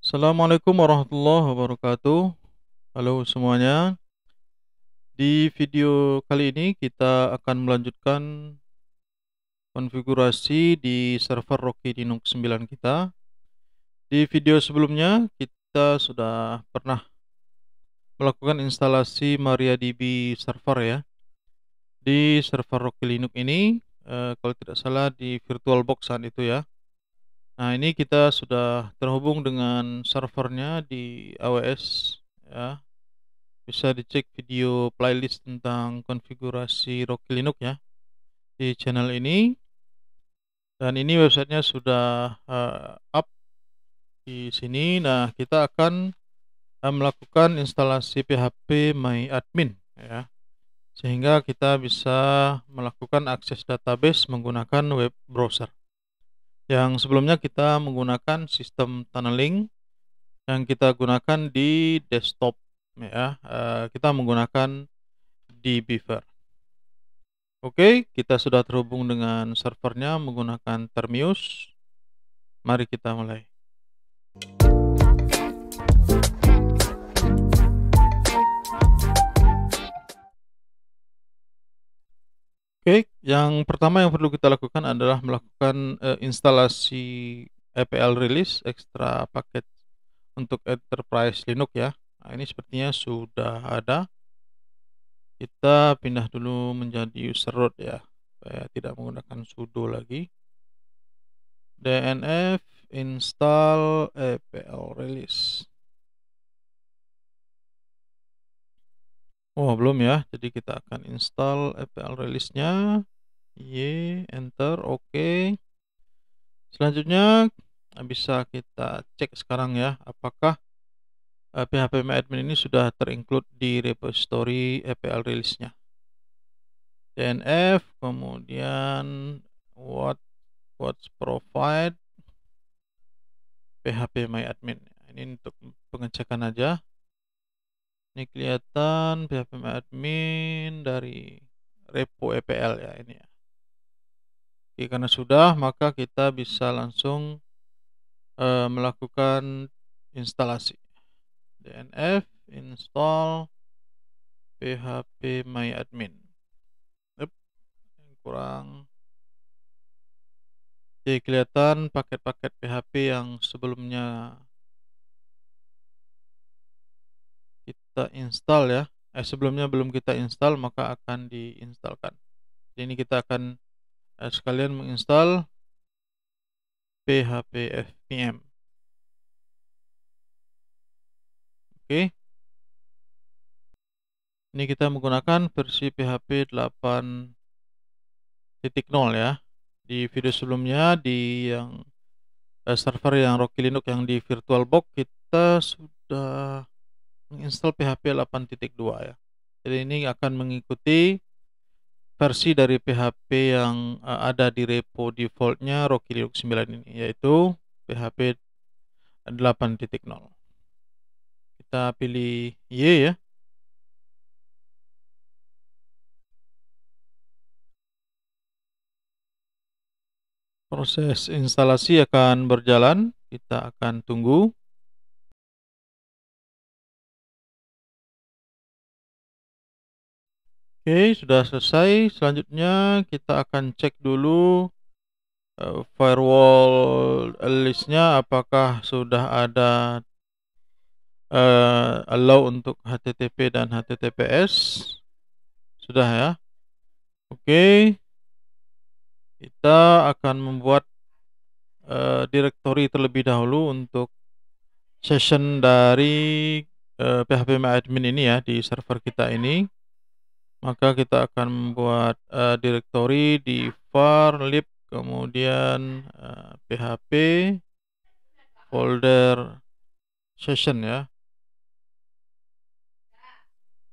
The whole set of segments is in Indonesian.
Assalamualaikum warahmatullahi wabarakatuh. Halo semuanya. Di video kali ini kita akan melanjutkan konfigurasi di server Rocky Linux 9 kita. Di video sebelumnya kita sudah pernah melakukan instalasi MariaDB server ya. Di server Rocky Linux ini kalau tidak salah di VirtualBox saat itu ya. Nah, ini kita sudah terhubung dengan servernya di AWS ya. Bisa dicek video playlist tentang konfigurasi Rocky Linux ya di channel ini. Dan ini websitenya sudah up di sini. Nah, kita akan melakukan instalasi PHP MyAdmin ya, sehingga kita bisa melakukan akses database menggunakan web browser. Yang sebelumnya kita menggunakan sistem tunneling yang kita gunakan di desktop ya. Kita menggunakan dbeaver. Oke, kita sudah terhubung dengan servernya menggunakan Termius. Mari kita mulai. Oke, yang pertama yang perlu kita lakukan adalah melakukan instalasi EPL release extra paket untuk Enterprise Linux ya. Nah, ini sepertinya sudah ada. Kita pindah dulu menjadi user root ya, supaya tidak menggunakan sudo lagi. DNF install EPL release. Oh, belum ya. Jadi kita akan install EPL release-nya. Enter, oke. Selanjutnya bisa kita cek sekarang ya, apakah PHP MyAdmin ini sudah terinclude di repository EPL release-nya. DNF, kemudian what's provide PHP MyAdmin. Ini untuk pengecekan aja. Ini kelihatan PHP MyAdmin dari repo EPL ya ini ya. Oke, karena sudah, maka kita bisa langsung melakukan instalasi. DNF install PHP MyAdmin. Kurang. Jadi kelihatan paket-paket PHP yang sebelumnya kita install ya. Sebelumnya belum kita install, maka akan diinstalkan. Jadi ini kita akan sekalian menginstal PHP FPM. Oke. Ini kita menggunakan versi PHP 8.0 ya. Di video sebelumnya di yang server yang Rocky Linux yang di VirtualBox kita sudah menginstal PHP 8.2 ya. Jadi ini akan mengikuti versi dari PHP yang ada di repo defaultnya Rocky Linux 9 ini, yaitu PHP 8.0. Kita pilih Y ya. Proses instalasi akan berjalan, kita akan tunggu. Oke, sudah selesai. Selanjutnya kita akan cek dulu firewall listnya apakah sudah ada allow untuk HTTP dan HTTPS. Sudah ya. Oke, kita akan membuat directory terlebih dahulu untuk session dari PHP MyAdmin ini ya di server kita ini. Maka kita akan membuat directory di var lib kemudian PHP folder session ya.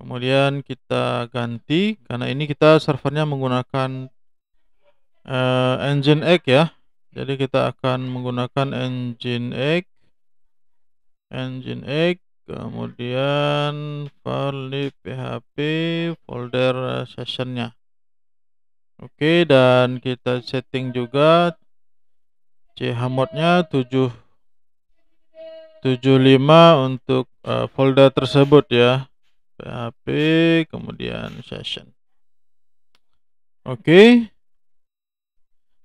Kemudian kita ganti karena ini kita servernya menggunakan Nginx ya. Jadi kita akan menggunakan Nginx kemudian file PHP folder sessionnya. Oke, dan kita setting juga chmod-nya 7 75 untuk folder tersebut ya. PHP kemudian session. Oke.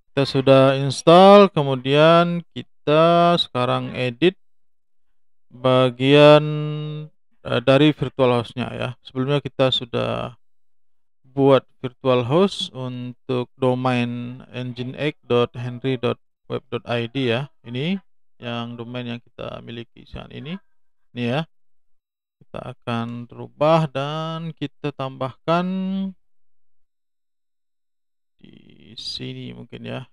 Kita sudah install, kemudian kita sekarang edit bagian dari virtual host-nya ya. Sebelumnya kita sudah buat virtual host untuk domain nginx.henry.web.id ya. Ini yang domain yang kita miliki saat ini. Ini ya. Kita akan rubah dan kita tambahkan di sini mungkin ya.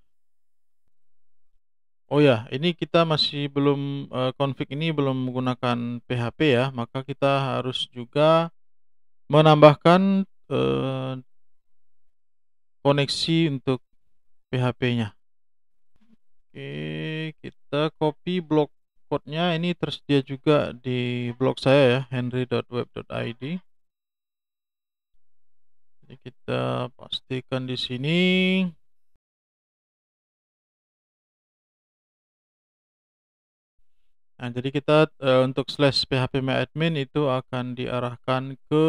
Oh ya, ini kita masih belum config ini belum menggunakan PHP ya, maka kita harus juga menambahkan koneksi untuk PHP-nya. Oke, kita copy blok code-nya, ini tersedia juga di blog saya ya, henry.web.id. Jadi kita pastikan di sini. Nah, jadi kita untuk /phpMyAdmin itu akan diarahkan ke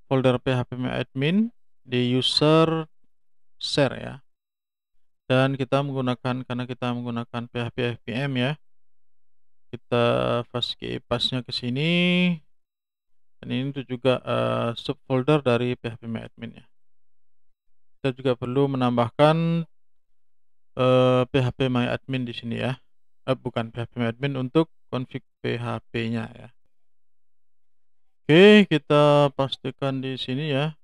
folder phpMyAdmin di user share ya. Dan kita menggunakan, karena kita menggunakan PHP FPM ya, kita pass-nya ke sini. Dan ini itu juga subfolder dari phpMyAdmin ya. Kita juga perlu menambahkan phpMyAdmin di sini ya. Bukan phpMyAdmin, untuk config PHP-nya ya. Oke, kita pastikan di sini ya.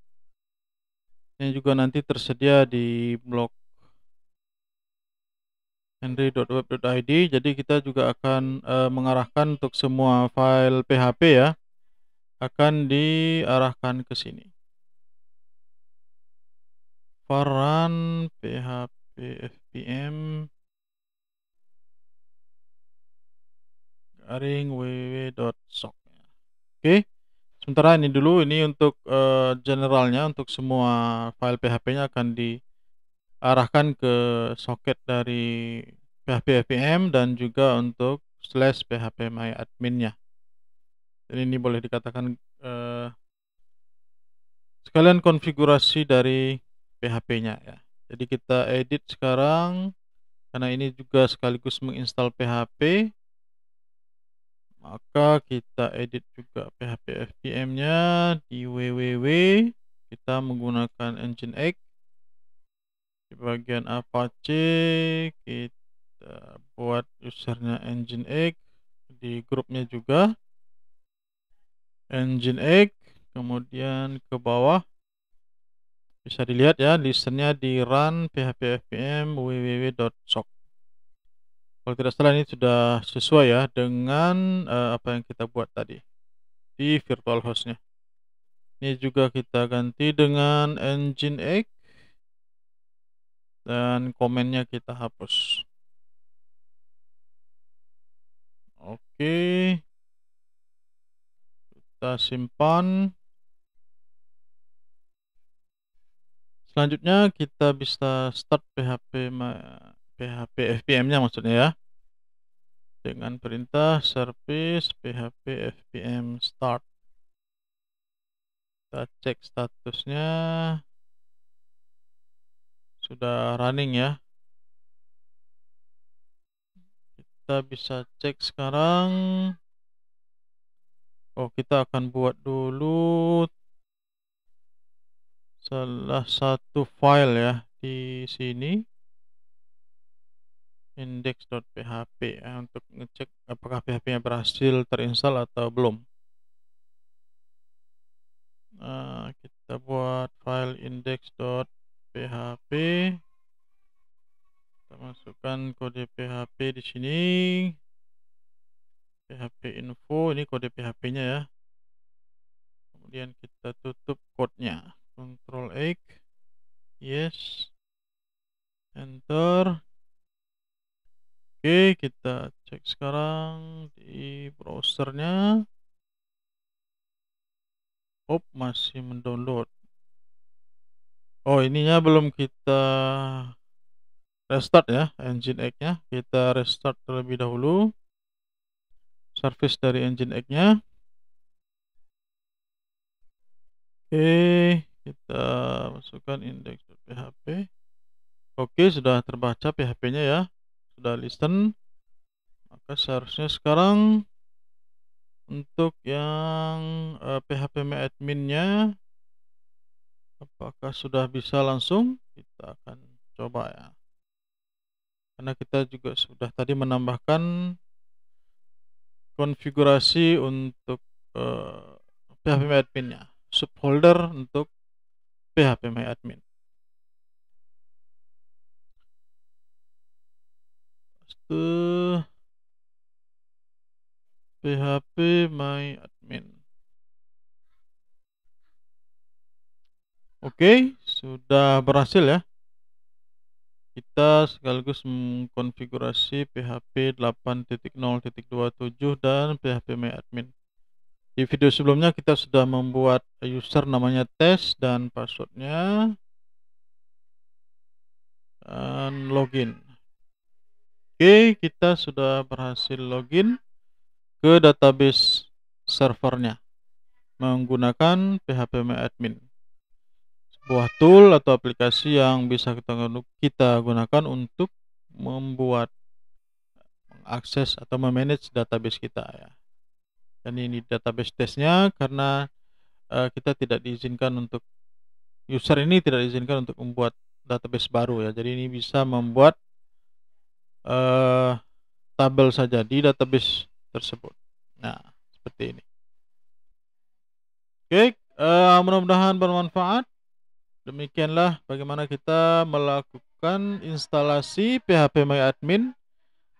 Ini juga nanti tersedia di blog henry.web.id. Jadi kita juga akan mengarahkan untuk semua file PHP ya, akan diarahkan ke sini. Run php fpm www.sock. Oke. Sementara ini dulu, ini untuk generalnya, untuk semua file PHP-nya akan diarahkan ke soket dari PHP FPM dan juga untuk /phpMyAdmin-nya. Jadi ini boleh dikatakan sekalian konfigurasi dari PHP-nya ya. Jadi kita edit sekarang, karena ini juga sekaligus menginstal PHP. Maka kita edit juga PHP FPM-nya di www. Kita menggunakan Nginx. Di bagian Apache kita buat usernya Nginx, di grupnya juga Nginx. Kemudian ke bawah bisa dilihat ya, listennya di run php fpm www.sock. Kalau tidak salah ini sudah sesuai ya dengan apa yang kita buat tadi di virtual host-nya. Ini juga kita ganti dengan Nginx dan komennya kita hapus. Oke, kita simpan. Selanjutnya kita bisa start PHP FPM-nya maksudnya ya, dengan perintah service php fpm start. Kita cek statusnya sudah running ya. Kita bisa cek sekarang. Oh, kita akan buat dulu salah satu file ya di sini, index.php ya, untuk ngecek apakah PHP-nya berhasil terinstall atau belum. Kita buat file index.php. Kita masukkan kode PHP di sini. PHP info, ini kode PHP-nya ya. Kemudian kita tutup code-nya. Ctrl X. Yes. Enter. Oke, kita cek sekarang di browsernya. Oh, masih mendownload. Oh, ininya belum kita restart ya, Nginx-nya. Kita restart terlebih dahulu. service dari Nginx-nya. Oke, kita masukkan index.php. Oke, sudah terbaca PHP-nya ya. Sudah listen. Maka seharusnya sekarang untuk yang PHP MyAdmin-nya apakah sudah bisa langsung? Kita akan coba ya. Karena kita juga sudah tadi menambahkan konfigurasi untuk PHP MyAdmin-nya, subfolder untuk PHP MyAdmin. PHP MyAdmin. Oke, sudah berhasil ya. Kita sekaligus mengkonfigurasi PHP 8.0.27 dan PHP MyAdmin. Di video sebelumnya kita sudah membuat user namanya tes dan passwordnya dan login. Oke, kita sudah berhasil login ke database servernya menggunakan PHP MyAdmin, sebuah tool atau aplikasi yang bisa kita gunakan untuk membuat, mengakses atau memanage database kita ya. Dan ini database testnya karena kita tidak diizinkan untuk, user ini tidak diizinkan untuk membuat database baru ya. Jadi ini bisa membuat tabel saja di database tersebut. Nah, seperti ini. Oke, mudah-mudahan bermanfaat. Demikianlah bagaimana kita melakukan instalasi PHP MyAdmin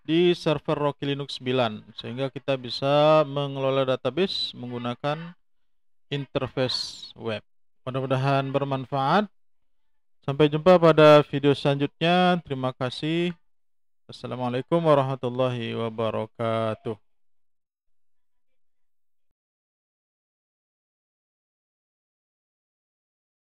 di server Rocky Linux 9 sehingga kita bisa mengelola database menggunakan interface web. Mudah-mudahan bermanfaat. Sampai jumpa pada video selanjutnya. Terima kasih. Assalamualaikum warahmatullahi wabarakatuh.